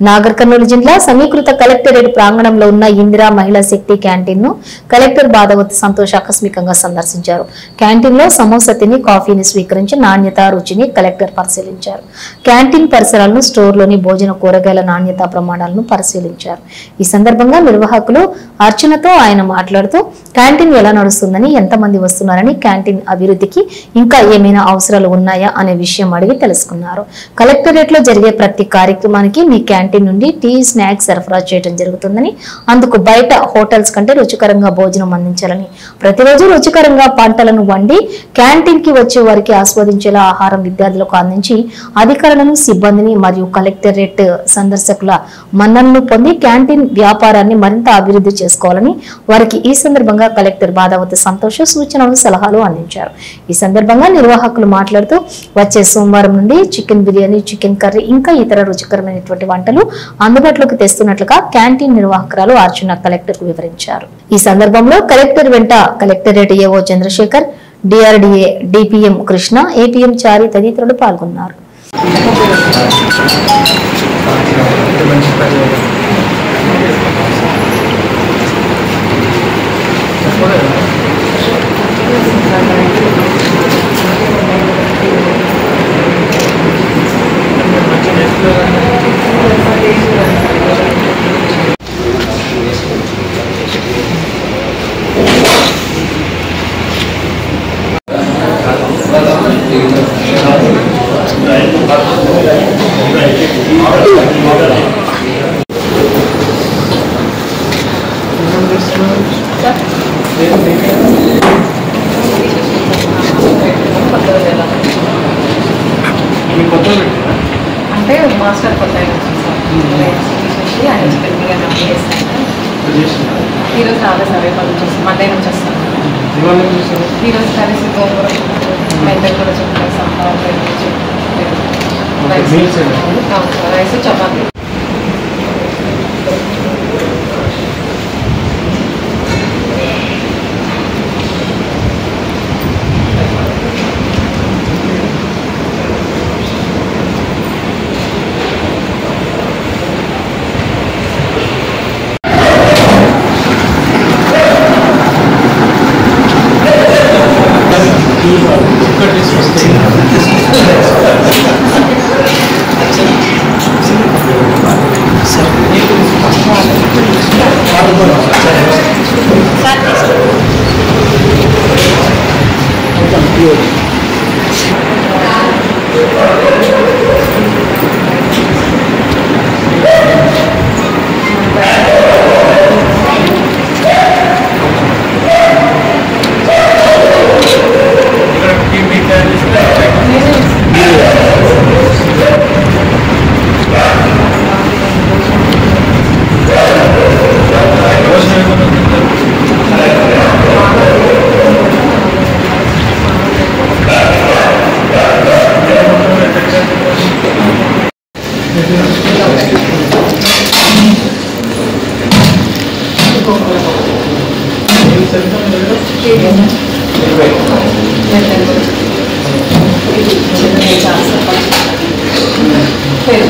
నాగర్ కర్నూలు జిల్లా సమీకృత కలెక్టరేట్ ప్రాంగణంలో ఉన్న ఇందిరా మహిళా శక్తి క్యాంటీన్ ను కలెక్టర్ బాధవతి సంతోష్ ఆకస్మికంగా సందర్శించారు. క్యాంటీన్ లో సమోసా తిని కాఫీని స్వీకరించి నాణ్యత రుచిని కలెక్టర్ పరిశీలించారు. క్యాంటీన్ పరిసరాలను, స్టోర్లోని భోజన కూరగాయల నాణ్యత ప్రమాణాలను పరిశీలించారు. ఈ సందర్భంగా నిర్వాహకులు అర్చనతో ఆయన మాట్లాడుతూ క్యాంటీన్ ఎలా నడుస్తుందని, ఎంతమంది వస్తున్నారని, క్యాంటీన్ అభివృద్ధికి ఇంకా ఏమైనా అవసరాలు ఉన్నాయా అనే విషయం అడిగి తెలుసుకున్నారు. కలెక్టరేట్ లో జరిగే ప్రతి కార్యక్రమానికి మీ క్యాంటీన్ నుండి టీ, స్నాక్స్ సరఫరా చేయడం జరుగుతుందని, అందుకు బయట హోటల్స్ కంటే రుచికరంగా భోజనం అందించాలని, ప్రతిరోజు రుచికరంగా పంటలను వండి క్యాంటీన్ కి వచ్చే వారికి ఆస్వాదించేలా ఆహారం విద్యార్థులకు అందించి అధికారులను, సిబ్బందిని మరియు కలెక్టరేట్ సందర్శకుల మన్ననను పొంది క్యాంటీన్ వ్యాపారాన్ని మరింత అభివృద్ధి చేసుకోవాలని వారికి ఈ సందర్భంగా కలెక్టర్ బాధవతి సంతోష్ సూచనలు, సలహాలు అందించారు. ఈ సందర్భంగా నిర్వాహకులు మాట్లాడుతూ వచ్చే సోమవారం నుండి చికెన్ బిర్యానీ, చికెన్ కర్రీ ఇంకా ఇతర రుచికరమైనటువంటి వంటలు అందుబాటులోకి తెస్తున్నట్లుగా క్యాంటీన్ నిర్వాహకురాలు అర్చన కలెక్టర్ కు వివరించారు. ఈ సందర్భంలో కలెక్టర్ వెంట collectorate AO Chandrashekar, DRDA DPM Krishna, APM Chari తదితరులు పాల్గొన్నారు. అంటే మాస్టర్ కొత్త ఈరోజు రాలే సార్, రేపు వచ్చేసి మండే నుంచి వస్తాను. ఈరోజు కర్రీస్ గోంగూర, మెంతలు కూడా చెప్పేస్తాం, రైస్, చపాతీ. Pero